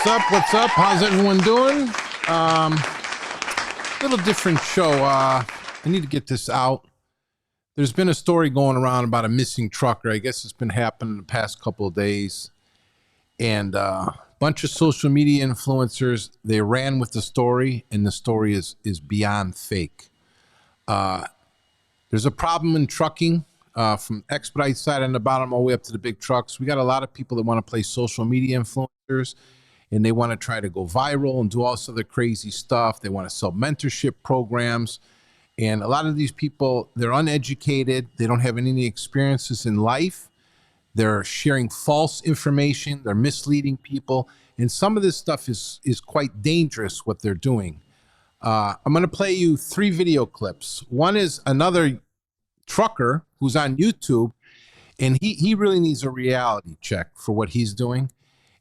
What's up? What's up? How's everyone doing? Little different show. I need to get this out. There's been a story going around about a missing trucker. I guess it's been happening the past couple of days. And a bunch of social media influencers, they ran with the story, and the story is beyond fake. There's a problem in trucking from expedite side on the bottom all the way up to the big trucks. We got a lot of people that want to play social media influencers, and they want to try to go viral and do all this other crazy stuff. They want to sell mentorship programs. And a lot of these people, they're uneducated. They don't have any experiences in life. They're sharing false information. They're misleading people. And some of this stuff is quite dangerous, what they're doing. I'm going to play you 3 video clips. One is another trucker who's on YouTube, and he really needs a reality check for what he's doing.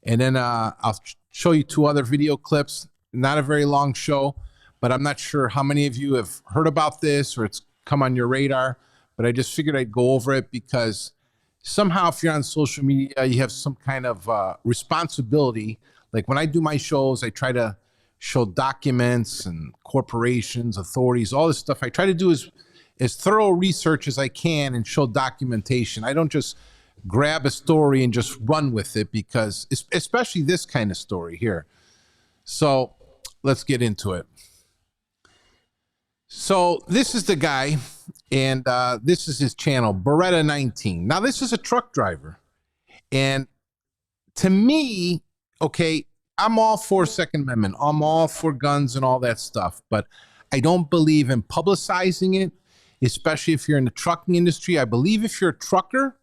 And then I'll show you 2 other video clips. Not a very long show, but I'm not sure how many of you have heard about this or it's come on your radar, but I just figured I'd go over it because somehow if you're on social media, you have some kind of responsibility. Like when I do my shows, I try to show documents and corporations, authorities, all this stuff. I try to do as thorough research as I can and show documentation. I don't just grab a story and just run with it, because especially this kind of story here. So let's get into it. So this is the guy, and this is his channel, Beretta 19. Now this is a truck driver, and to me, okay, I'm all for Second Amendment. I'm all for guns and all that stuff, but I don't believe in publicizing it, especially if you're in the trucking industry. I believe if you're a trucker,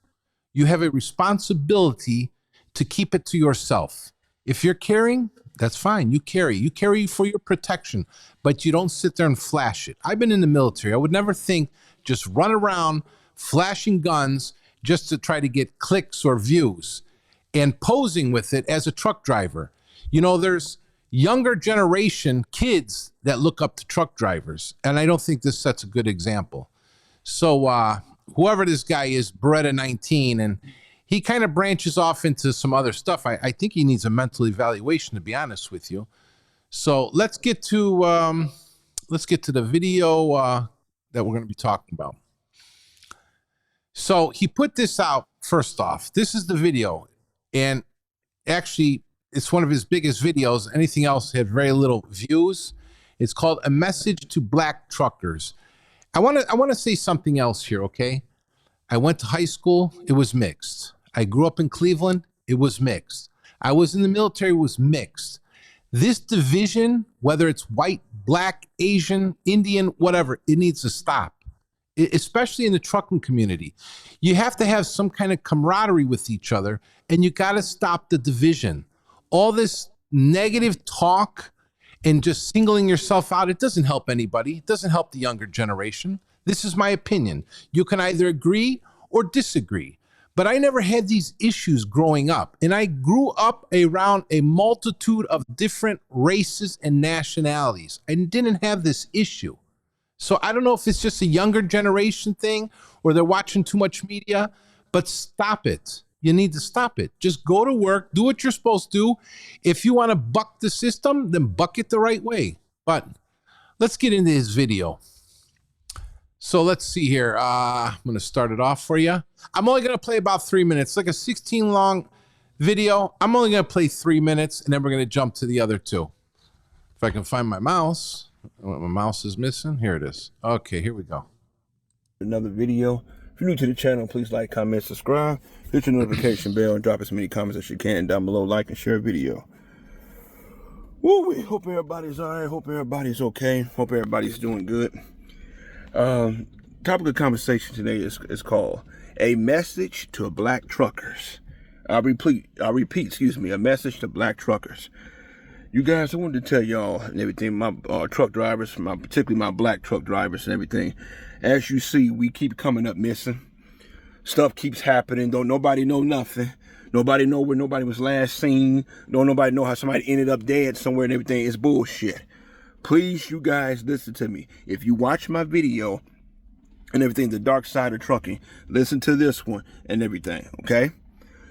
you have a responsibility to keep it to yourself. If you're carrying, that's fine. You carry for your protection, but you don't sit there and flash it. I've been in the military. I would never think just run around flashing guns just to try to get clicks or views and posing with it as a truck driver. You know, there's younger generation kids that look up to truck drivers, and I don't think this sets a good example. So whoever this guy is, Beretta 19, and he kind of branches off into some other stuff. I think he needs a mental evaluation, to be honest with you. So let's get to the video that we're going to be talking about. So he put this out. First off, this is the video, and actually it's one of his biggest videos. Anything else had very little views. It's called A Message to Black Truckers. I want to say something else here, okay? I went to high school, it was mixed. I grew up in Cleveland, it was mixed. I was in the military, it was mixed. This division, whether it's white, black, Asian, Indian, whatever, it needs to stop, especially in the trucking community. You have to have some kind of camaraderie with each other, and you got to stop the division. All this negative talk and just singling yourself out, it doesn't help anybody. It doesn't help the younger generation. This is my opinion. You can either agree or disagree, but I never had these issues growing up. And I grew up around a multitude of different races and nationalities. I didn't have this issue. So I don't know if it's just a younger generation thing or they're watching too much media, but stop it. You need to stop it. Just go to work, do what you're supposed to do. If you want to buck the system, then buck it the right way. But let's get into his video. So let's see here. I'm going to start it off for you. I'm only going to play about 3 minutes, like a 16 long video. I'm only going to play 3 minutes, and then we're going to jump to the other 2. If I can find my mouse. My mouse is missing. Here it is. Okay, here we go. Another video. If you're new to the channel, please like, comment, subscribe, hit your notification bell, and drop as many comments as you can down below. Like and share a video. Woo, we hope everybody's all right. Hope everybody's okay. Hope everybody's doing good. Topic of conversation today is called A Message to Black Truckers. I'll repeat, excuse me, a message to black truckers. You guys, I wanted to tell y'all and everything, my truck drivers, particularly my black truck drivers and everything. As you see, we keep coming up missing. Stuff keeps happening. Don't nobody know nothing. Nobody know where nobody was last seen. Don't nobody know how somebody ended up dead somewhere and everything. It's bullshit. Please, you guys, listen to me. If you watch my video and everything, the dark side of trucking, listen to this one and everything, okay?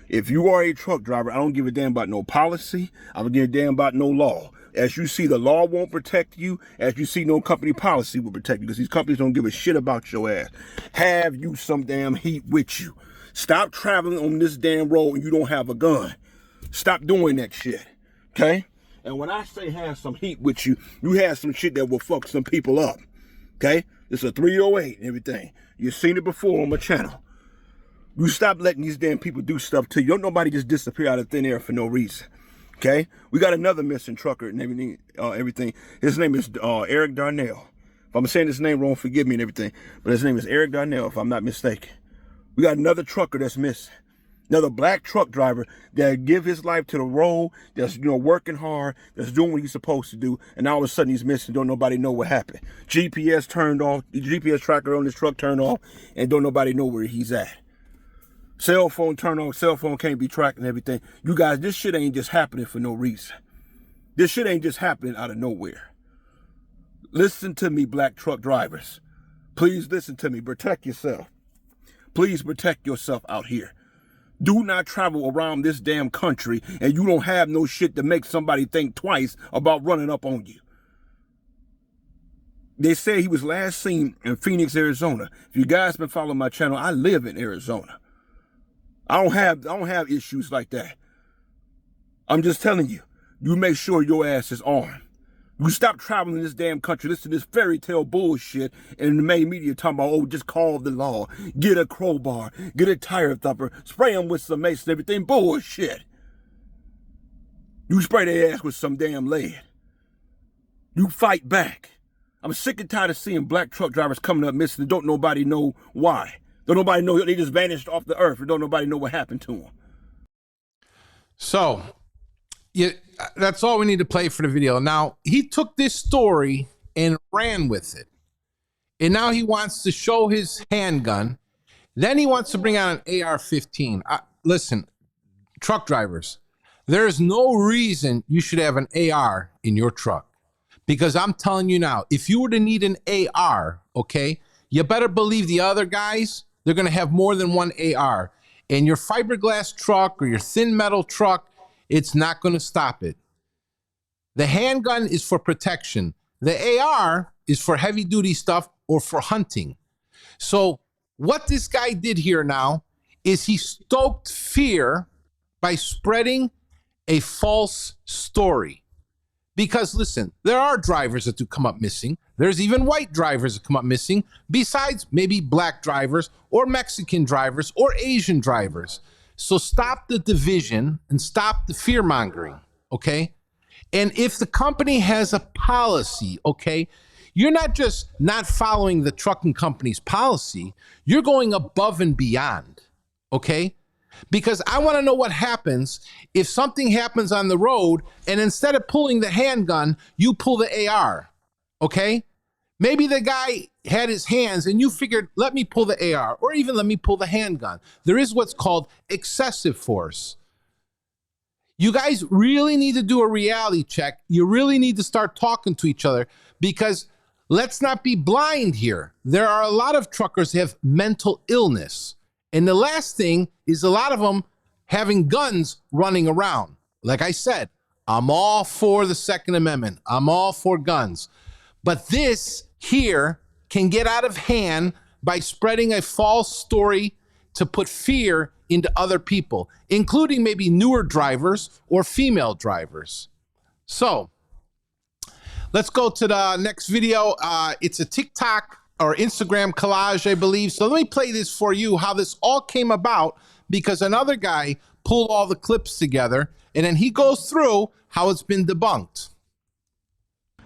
If you are a truck driver, I don't give a damn about no policy. I don't give a damn about no law. As you see, the law won't protect you. As you see, no company policy will protect you because these companies don't give a shit about your ass. Have you some damn heat with you. Stop traveling on this damn road and you don't have a gun. Stop doing that shit, okay? And when I say have some heat with you, you have some shit that will fuck some people up, okay? It's a 308 and everything. You've seen it before on my channel. You stop letting these damn people do stuff to you. Don't nobody just disappear out of thin air for no reason, okay? We got another missing trucker and everything. His name is Eric Darnell. If I'm saying his name wrong, forgive me and everything. But his name is Eric Darnell, if I'm not mistaken. We got another trucker that's missing. Another black truck driver that give his life to the road, that's working hard, that's doing what he's supposed to do, and all of a sudden he's missing. Don't nobody know what happened. GPS turned off, the GPS tracker on this truck turned off, and don't nobody know where he's at. Cell phone turned off, cell phone can't be tracked and everything. You guys, this shit ain't just happening for no reason. This shit ain't just happening out of nowhere. Listen to me, black truck drivers. Please listen to me. Protect yourself. Please protect yourself out here. Do not travel around this damn country and you don't have no shit to make somebody think twice about running up on you. They say he was last seen in Phoenix, Arizona. If you guys been following my channel, I live in Arizona. I don't have issues like that. I'm just telling you, you make sure your ass is armed. You stop traveling this damn country, listen to this fairy tale bullshit, and the main media talking about, oh, just call the law, get a crowbar, get a tire thumper, spray them with some mace and everything. Bullshit. You spray their ass with some damn lead. You fight back. I'm sick and tired of seeing black truck drivers coming up missing and don't nobody know why. Don't nobody know, they just vanished off the earth and don't nobody know what happened to them. So, yeah, that's all we need to play for the video. Now, he took this story and ran with it. And now he wants to show his handgun. Then he wants to bring out an AR-15. Listen, truck drivers, there is no reason you should have an AR in your truck. Because I'm telling you now, if you were to need an AR, okay, you better believe the other guys, they're going to have more than one AR. And your fiberglass truck or your thin metal truck, it's not going to stop it. The handgun is for protection. The AR is for heavy duty stuff or for hunting. So what this guy did here now is he stoked fear by spreading a false story. Because listen, there are drivers that do come up missing. There's even white drivers that come up missing, besides maybe black drivers or Mexican drivers or Asian drivers. So stop the division and stop the fear mongering, okay? And if the company has a policy, okay, you're not just not following the trucking company's policy, you're going above and beyond, okay? Because I want to know what happens if something happens on the road and instead of pulling the handgun, you pull the AR, okay? Maybe the guy had his hands and you figured, let me pull the AR or even let me pull the handgun. There is what's called excessive force. You guys really need to do a reality check. You really need to start talking to each other because let's not be blind here. There are a lot of truckers that have mental illness. And the last thing is a lot of them having guns running around. Like I said, I'm all for the Second Amendment. I'm all for guns. But this here can get out of hand by spreading a false story to put fear into other people, including maybe newer drivers or female drivers. So let's go to the next video. It's a TikTok or Instagram collage, I believe. So let me play this for you, how this all came about, because another guy pulled all the clips together and then he goes through how it's been debunked.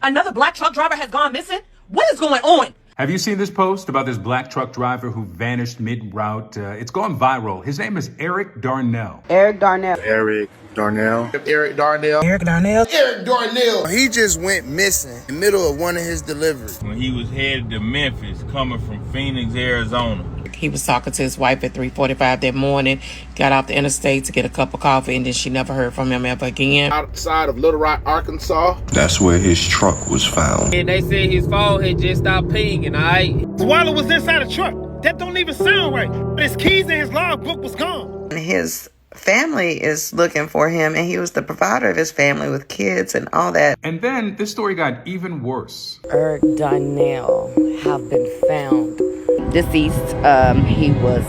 Another black truck driver has gone missing? What is going on? Have you seen this post about this black truck driver who vanished mid-route? It's gone viral. His name is Eric Darnell. Eric Darnell. Eric Darnell. Eric Darnell. Eric Darnell. Eric Darnell. He just went missing in the middle of one of his deliveries. When he was headed to Memphis, coming from Phoenix, Arizona. He was talking to his wife at 3:45 that morning, got off the interstate to get a cup of coffee, and then she never heard from him ever again. Outside of Little Rock, Arkansas. That's where his truck was found. And they said his phone had just stopped pinging, all right? His wallet was inside the truck. That don't even sound right. But his keys and his logbook was gone. His family is looking for him, and he was the provider of his family with kids and all that. And then this story got even worse. Eric Darnell have been found deceased. He was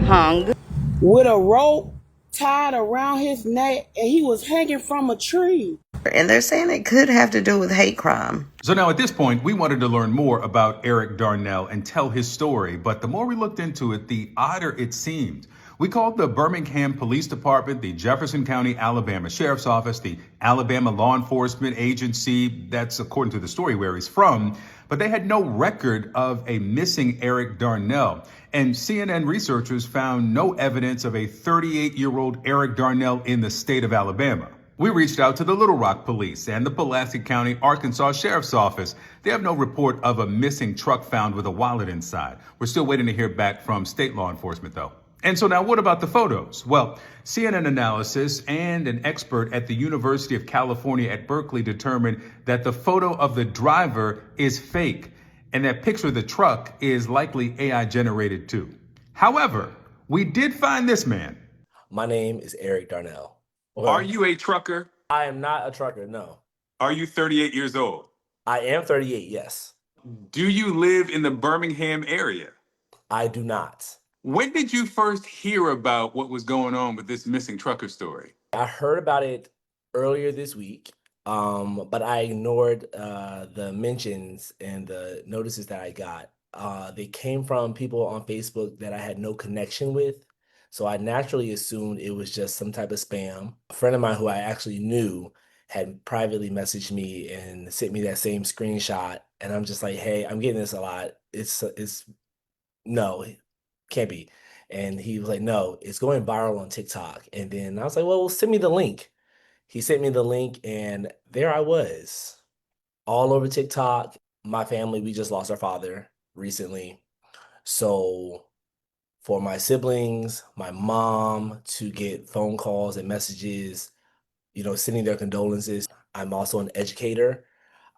hung with a rope tied around his neck, and he was hanging from a tree. And they're saying it could have to do with hate crime. So now at this point, we wanted to learn more about Eric Darnell and tell his story. But the more we looked into it, the odder it seemed. We called the Birmingham Police Department, the Jefferson County, Alabama Sheriff's Office, the Alabama Law Enforcement Agency. That's according to the story where he's from. But they had no record of a missing Eric Darnell. And CNN researchers found no evidence of a 38-year-old Eric Darnell in the state of Alabama. We reached out to the Little Rock Police and the Pulaski County, Arkansas Sheriff's Office. They have no report of a missing truck found with a wallet inside. We're still waiting to hear back from state law enforcement, though. And so now what about the photos? Well, CNN analysis and an expert at the University of California at Berkeley determined that the photo of the driver is fake and that picture of the truck is likely AI generated too. However, we did find this man. My name is Eric Darnell. Are you a trucker? I am not a trucker, no. Are you 38 years old? I am 38, yes. Do you live in the Birmingham area? I do not. When did you first hear about what was going on with this missing trucker story? I heard about it earlier this week, but I ignored the mentions and the notices that I got. They came from people on Facebook that I had no connection with, so I naturally assumed it was just some type of spam. A friend of mine who I actually knew had privately messaged me and sent me that same screenshot, and I'm just like, hey, I'm getting this a lot. It's no. Can't be. And he was like, no, it's going viral on TikTok. And then I was like, well, send me the link. He sent me the link, and there I was, all over TikTok. My family, we just lost our father recently. So for my siblings, my mom to get phone calls and messages, sending their condolences. I'm also an educator.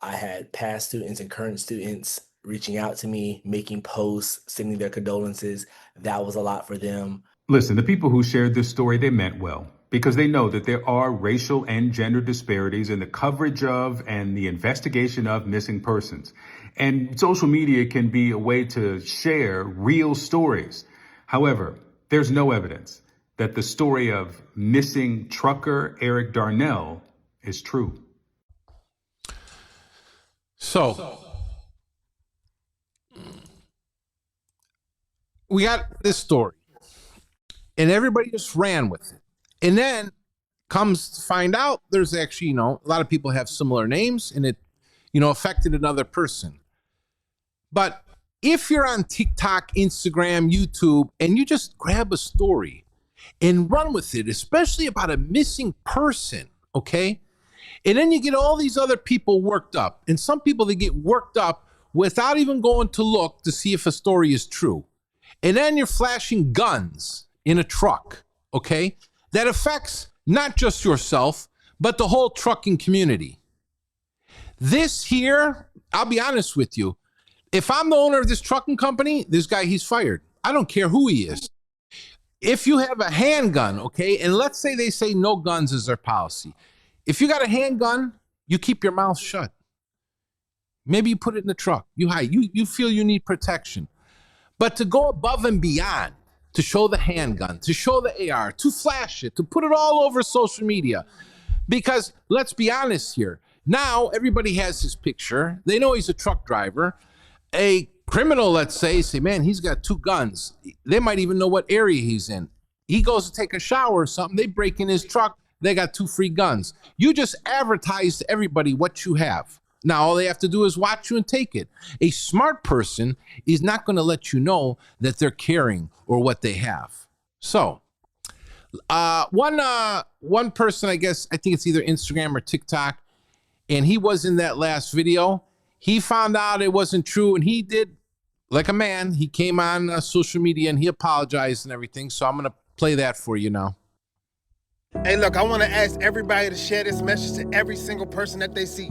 I had past students and current students reaching out to me, making posts, sending their condolences. That was a lot for them. Listen, the people who shared this story, they meant well, because they know that there are racial and gender disparities in the coverage of and the investigation of missing persons. And social media can be a way to share real stories. However, there's no evidence that the story of missing trucker Eric Darnell is true. So we got this story, and everybody just ran with it. And then comes to find out there's actually, a lot of people have similar names, and it, affected another person. But if you're on TikTok, Instagram, YouTube, and you just grab a story and run with it, especially about a missing person, okay? And then you get all these other people worked up. And some people, they get worked up without even going to look to see if a story is true. And then you're flashing guns in a truck, okay? That affects not just yourself, but the whole trucking community. This here, I'll be honest with you. If I'm the owner of this trucking company, this guy, he's fired. I don't care who he is. If you have a handgun, okay, and let's say they say no guns is their policy. If you got a handgun, you keep your mouth shut. Maybe you put it in the truck. You hide. You feel you need protection. But to go above and beyond, to show the handgun, to show the AR, to flash it, to put it all over social media. Because let's be honest here. Now everybody has his picture. They know he's a truck driver. A criminal, let's say, man, he's got 2 guns. They might even know what area he's in. He goes to take a shower or something. They break in his truck. They got 2 free guns. You just advertise to everybody what you have. Now, all they have to do is watch you and take it. A smart person is not going to let you know that they're carrying or what they have. So, one person, I think it's either Instagram or TikTok, and he was in that last video. He found out it wasn't true, and he did, like a man, he came on social media and he apologized and everything. So I'm going to play that for you now. Hey, look, I want to ask everybody to share this message to every single person that they see.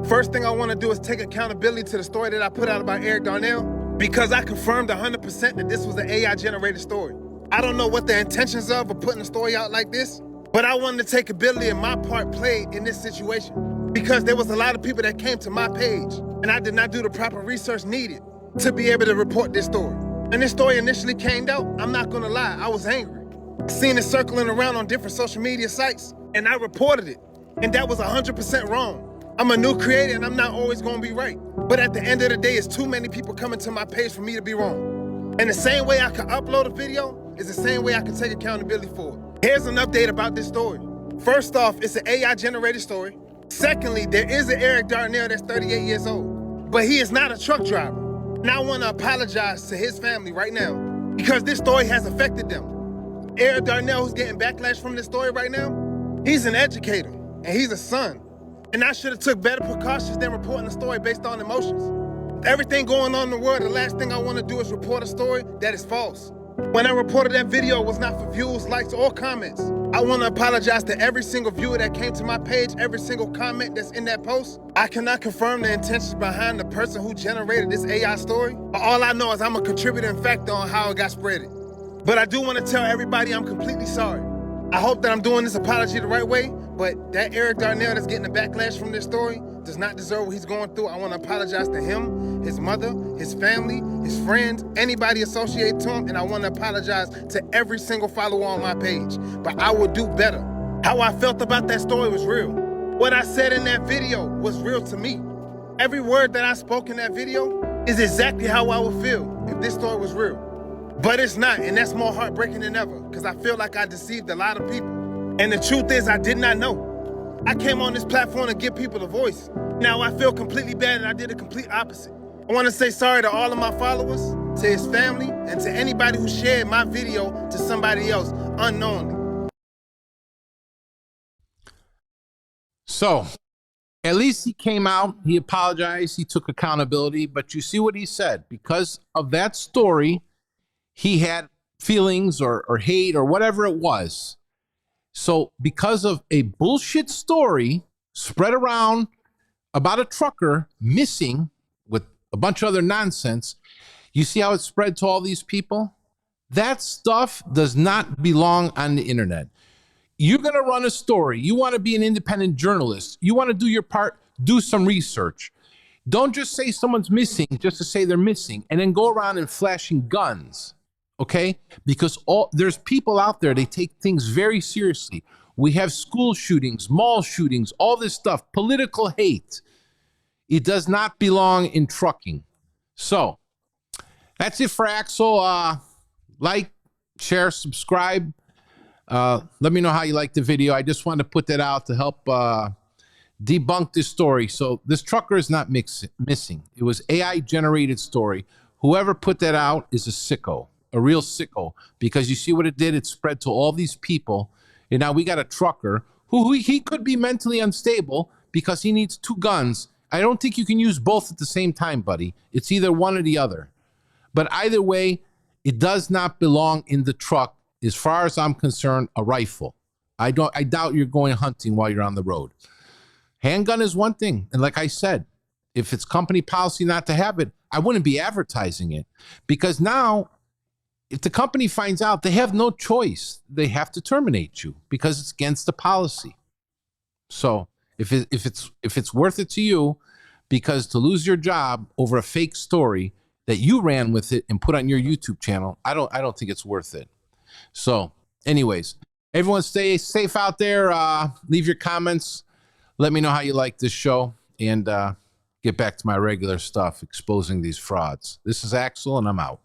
First thing I want to do is take accountability to the story that I put out about Eric Darnell, because I confirmed 100% that this was an AI-generated story. I don't know what the intentions of putting a story out like this, but I wanted to take ability and my part played in this situation because there was a lot of people that came to my page and I did not do the proper research needed to be able to report this story. And this story initially came out, I'm not gonna lie, I was angry. I seen it circling around on different social media sites and I reported it. And that was 100% wrong. I'm a new creator and I'm not always gonna be right. But at the end of the day, it's too many people coming to my page for me to be wrong. And the same way I can upload a video is the same way I can take accountability for it. Here's an update about this story. First off, it's an AI generated story. Secondly, there is an Eric Darnell that's 38 years old, but he is not a truck driver. And I wanna apologize to his family right now because this story has affected them. Eric Darnell, who's getting backlash from this story right now, he's an educator and he's a son. And I should have took better precautions than reporting a story based on emotions. With everything going on in the world, the last thing I want to do is report a story that is false. When I reported that video, it was not for views, likes, or comments. I want to apologize to every single viewer that came to my page, every single comment that's in that post. I cannot confirm the intentions behind the person who generated this AI story, but all I know is I'm a contributing factor on how it got spreaded. But I do want to tell everybody I'm completely sorry. I hope that I'm doing this apology the right way, but that Eric Darnell that's getting a backlash from this story does not deserve what he's going through. I want to apologize to him, his mother, his family, his friends, anybody associated to him, and I want to apologize to every single follower on my page. But I will do better. How I felt about that story was real. What I said in that video was real to me. Every word that I spoke in that video is exactly how I would feel if this story was real. But it's not, and that's more heartbreaking than ever, because I feel like I deceived a lot of people. And the truth is, I did not know. I came on this platform to give people a voice. Now I feel completely bad and I did the complete opposite. I want to say sorry to all of my followers, to his family, and to anybody who shared my video to somebody else unknowingly. So, at least he came out, he apologized, he took accountability, but you see what he said. Because of that story, he had feelings or hate or whatever it was. So because of a bullshit story spread around about a trucker missing with a bunch of other nonsense, you see how it spread to all these people? That stuff does not belong on the internet. You're going to run a story. You want to be an independent journalist. You want to do your part, do some research. Don't just say someone's missing just to say they're missing and then go around and flashing guns. Okay? Because there's people out there, they take things very seriously. We have school shootings, mall shootings, all this stuff, political hate. It does not belong in trucking. So that's it for Axel. Like, share, subscribe. Let me know how you like the video. I just wanted to put that out to help debunk this story. So this trucker is not missing. It was AI generated story. Whoever put that out is a sicko. A real sicko, because you see what it did? It spread to all these people. And now we got a trucker who he could be mentally unstable because he needs two guns. I don't think you can use both at the same time, buddy. It's either one or the other. But either way, it does not belong in the truck. As far as I'm concerned, a rifle. I doubt you're going hunting while you're on the road. Handgun is one thing. And like I said, if it's company policy not to have it, I wouldn't be advertising it, because now if the company finds out, they have no choice. They have to terminate you because it's against the policy. So if it's worth it to you, because to lose your job over a fake story that you ran with it and put on your YouTube channel, I don't think it's worth it. So anyways, everyone stay safe out there. Leave your comments. Let me know how you like this show, and get back to my regular stuff, exposing these frauds. This is Axel, and I'm out.